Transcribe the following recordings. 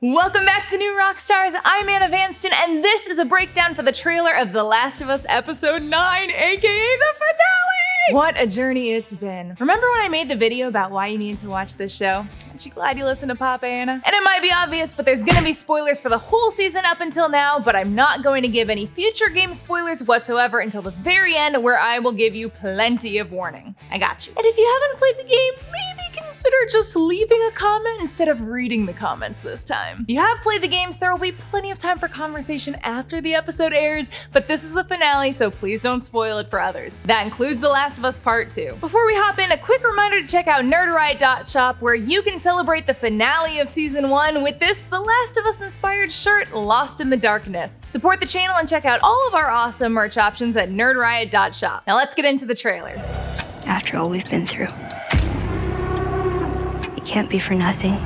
Welcome back to New Rockstars. I'm Vanston, and this is a breakdown for the trailer of The Last of Us Episode 9, aka the finale! What a journey it's been. Remember when I made the video about why you needed to watch this show? Aren't you glad you listened to Papa Anna? And it might be obvious, but there's gonna be spoilers for the whole season up until now, but I'm not going to give any future game spoilers whatsoever until the very end, where I will give you plenty of warning. I got you. And if you haven't played the game, maybe consider just leaving a comment instead of reading the comments this time. If you have played the games, there will be plenty of time for conversation after the episode airs, but this is the finale, so please don't spoil it for others. That includes The Last of Us Part 2. Before we hop in, a quick reminder to check out nerdriot.shop, where you can celebrate the finale of Season 1 with this The Last of Us inspired shirt, Lost in the Darkness. Support the channel and check out all of our awesome merch options at nerdriot.shop. Now let's get into the trailer. After all we've been through, it can't be for nothing.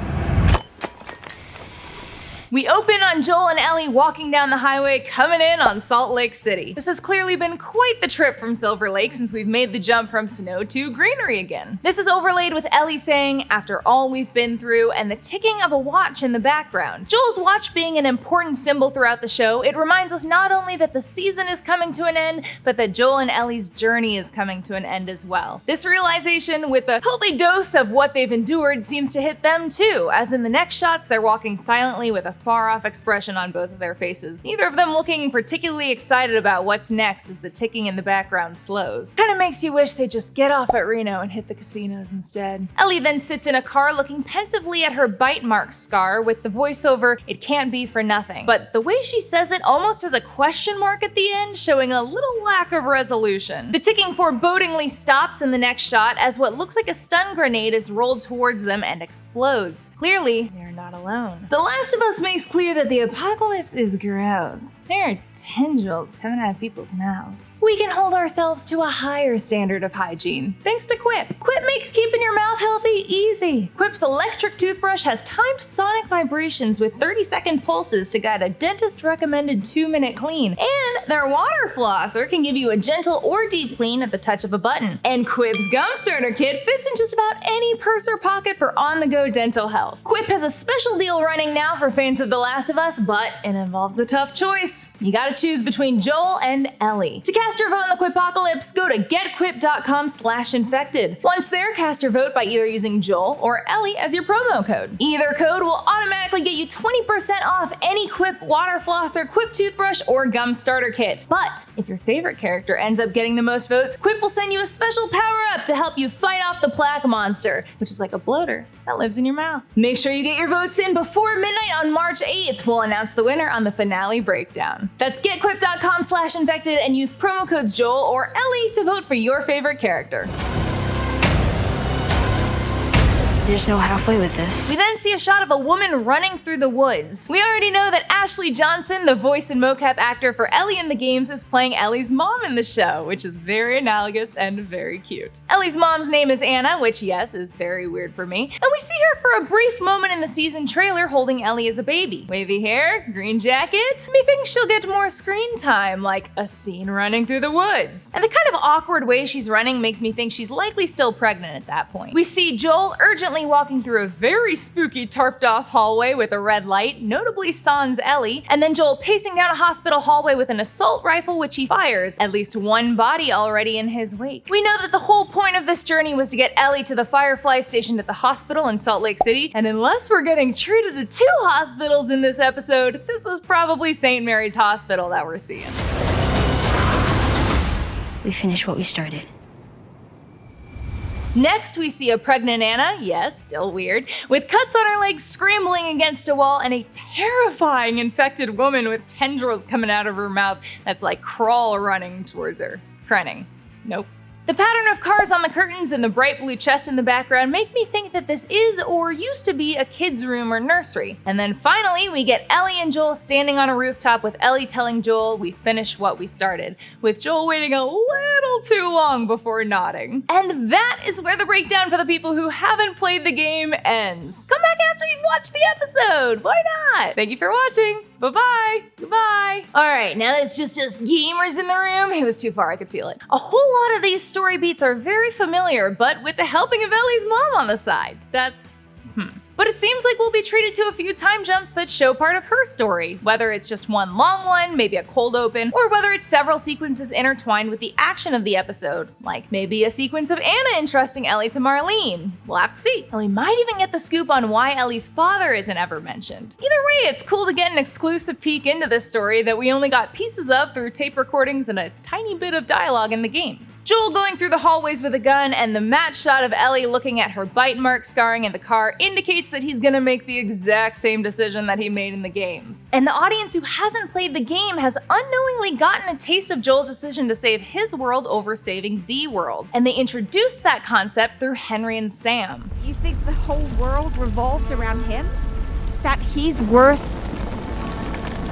We open on Joel and Ellie walking down the highway coming in on Salt Lake City. This has clearly been quite the trip from Silver Lake since we've made the jump from snow to greenery again. This is overlaid with Ellie saying, "After all we've been through," and the ticking of a watch in the background. Joel's watch being an important symbol throughout the show, it reminds us not only that the season is coming to an end, but that Joel and Ellie's journey is coming to an end as well. This realization, with a healthy dose of what they've endured, seems to hit them too, as in the next shots they're walking silently with a far-off expression on both of their faces, neither of them looking particularly excited about what's next as the ticking in the background slows. Kinda makes you wish they'd just get off at Reno and hit the casinos instead. Ellie then sits in a car looking pensively at her bite mark scar with the voiceover, "It can't be for nothing." But the way she says it almost has a question mark at the end, showing a little lack of resolution. The ticking forebodingly stops in the next shot as what looks like a stun grenade is rolled towards them and explodes. Clearly, they're not alone. The Last of Us makes clear that the apocalypse is gross. There are tendrils coming out of people's mouths. We can hold ourselves to a higher standard of hygiene, thanks to Quip. Quip makes keeping your mouth healthy easy. Quip's electric toothbrush has timed sonic vibrations with 30-second pulses to guide a dentist-recommended 2-minute clean. And their water flosser can give you a gentle or deep clean at the touch of a button. And Quip's gum starter kit fits in just about any purse or pocket for on-the-go dental health. Quip has a special deal running now for fans of The Last of Us, but it involves a tough choice. You gotta choose between Joel and Ellie. To cast your vote in the Quipocalypse, go to getquip.com/infected. Once there, cast your vote by either using Joel or Ellie as your promo code. Either code will automatically get you 20% off any Quip water flosser, Quip toothbrush, or gum starter kit. But if your favorite character ends up getting the most votes, Quip will send you a special power-up to help you fight off the plaque monster, which is like a bloater that lives in your mouth. Make sure you get your votes in before midnight on March 8th. We'll announce the winner on the finale breakdown. That's getquip.com/infected and use promo codes Joel or Ellie to vote for your favorite character. There's no halfway with this. We then see a shot of a woman running through the woods. We already know that Ashley Johnson, the voice and mocap actor for Ellie in the games, is playing Ellie's mom in the show, which is very analogous and very cute. Ellie's mom's name is Anna, which, yes, is very weird for me. And we see her for a brief moment in the season trailer holding Ellie as a baby. Wavy hair, green jacket. Methinks she'll get more screen time, like a scene running through the woods. And the kind of awkward way she's running makes me think she's likely still pregnant at that point. We see Joel urgently walking through a very spooky tarped off hallway with a red light, notably sans Ellie, and then Joel pacing down a hospital hallway with an assault rifle which he fires, at least one body already in his wake. We know that the whole point of this journey was to get Ellie to the Firefly stationed at the hospital in Salt Lake City, and unless we're getting treated to 2 hospitals in this episode, this is probably St. Mary's Hospital that we're seeing. We finished what we started. Next, we see a pregnant Anna, yes, still weird, with cuts on her legs scrambling against a wall and a terrifying infected woman with tendrils coming out of her mouth that's like crawl running towards her. Crenning. Nope. The pattern of cars on the curtains and the bright blue chest in the background make me think that this is or used to be a kid's room or nursery. And then finally, we get Ellie and Joel standing on a rooftop with Ellie telling Joel we finished what we started, with Joel waiting a little too long before nodding. And that is where the breakdown for the people who haven't played the game ends. Come back after you've watched the episode, why not? Thank you for watching. Bye-bye. Goodbye. All right, now that it's just us gamers in the room, it was too far, I could feel it. A whole lot of these story beats are very familiar, but with the helping of Ellie's mom on the side. That's But it seems like we'll be treated to a few time jumps that show part of her story, whether it's just one long one, maybe a cold open, or whether it's several sequences intertwined with the action of the episode, like maybe a sequence of Anna entrusting Ellie to Marlene. We'll have to see. And we might even get the scoop on why Ellie's father isn't ever mentioned. Either way, it's cool to get an exclusive peek into this story that we only got pieces of through tape recordings and a tiny bit of dialogue in the games. Joel going through the hallways with a gun and the matte shot of Ellie looking at her bite mark scarring in the car indicates that he's gonna make the exact same decision that he made in the games. And the audience who hasn't played the game has unknowingly gotten a taste of Joel's decision to save his world over saving the world. And they introduced that concept through Henry and Sam. You think the whole world revolves around him? That he's worth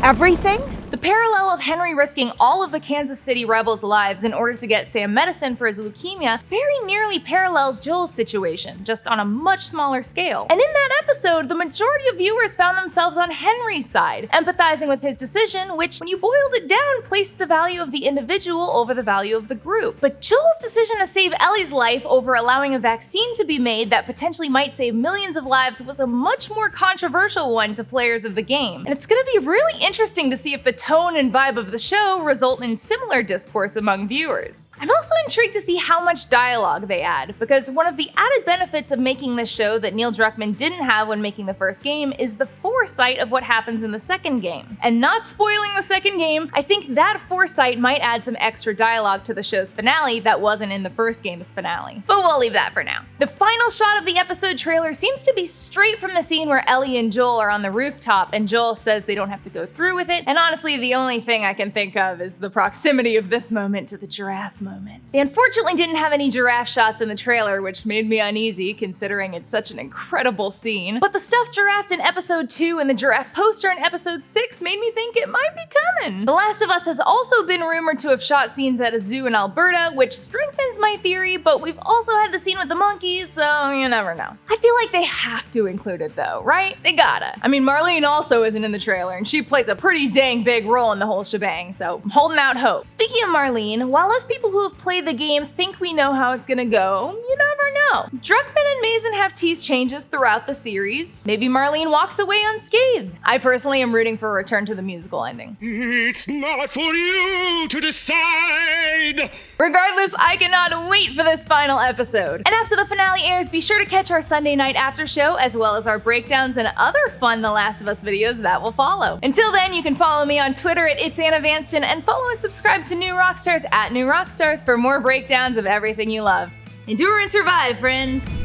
everything? The parallel of Henry risking all of the Kansas City rebels' lives in order to get Sam medicine for his leukemia very nearly parallels Joel's situation, just on a much smaller scale. And in that episode, the majority of viewers found themselves on Henry's side, empathizing with his decision, which, when you boiled it down, placed the value of the individual over the value of the group. But Joel's decision to save Ellie's life over allowing a vaccine to be made that potentially might save millions of lives was a much more controversial one to players of the game. And it's gonna be really interesting to see if the tone and vibe of the show result in similar discourse among viewers. I'm also intrigued to see how much dialogue they add, because one of the added benefits of making this show that Neil Druckmann didn't have when making the first game is the foresight of what happens in the second game. And not spoiling the second game, I think that foresight might add some extra dialogue to the show's finale that wasn't in the first game's finale. But we'll leave that for now. The final shot of the episode trailer seems to be straight from the scene where Ellie and Joel are on the rooftop and Joel says they don't have to go through with it, and honestly the only thing I can think of is the proximity of this moment to the giraffe moment. They unfortunately didn't have any giraffe shots in the trailer, which made me uneasy considering it's such an incredible scene, but the stuffed giraffe in episode 2 and the giraffe poster in episode 6 made me think it might be coming. The Last of Us has also been rumored to have shot scenes at a zoo in Alberta, which strengthens my theory, but we've also had the scene with the monkeys, so you never know. I feel like they have to include it though, right? They gotta. I mean, Marlene also isn't in the trailer, and she plays a pretty dang big role in the whole shebang, so I'm holding out hope. Speaking of Marlene, while us people who have played the game think we know how it's gonna go, you never know. Druckmann and Mazin have teased changes throughout the series. Maybe Marlene walks away unscathed. I personally am rooting for a return to the musical ending. It's not for you to decide. Regardless, I cannot wait for this final episode. And after the finale airs, be sure to catch our Sunday night after show, as well as our breakdowns and other fun The Last of Us videos that will follow. Until then, you can follow me on Twitter at @It'sAnnaVanston and follow and subscribe to New Rockstars @NewRockstars for more breakdowns of everything you love. Endure and survive, friends!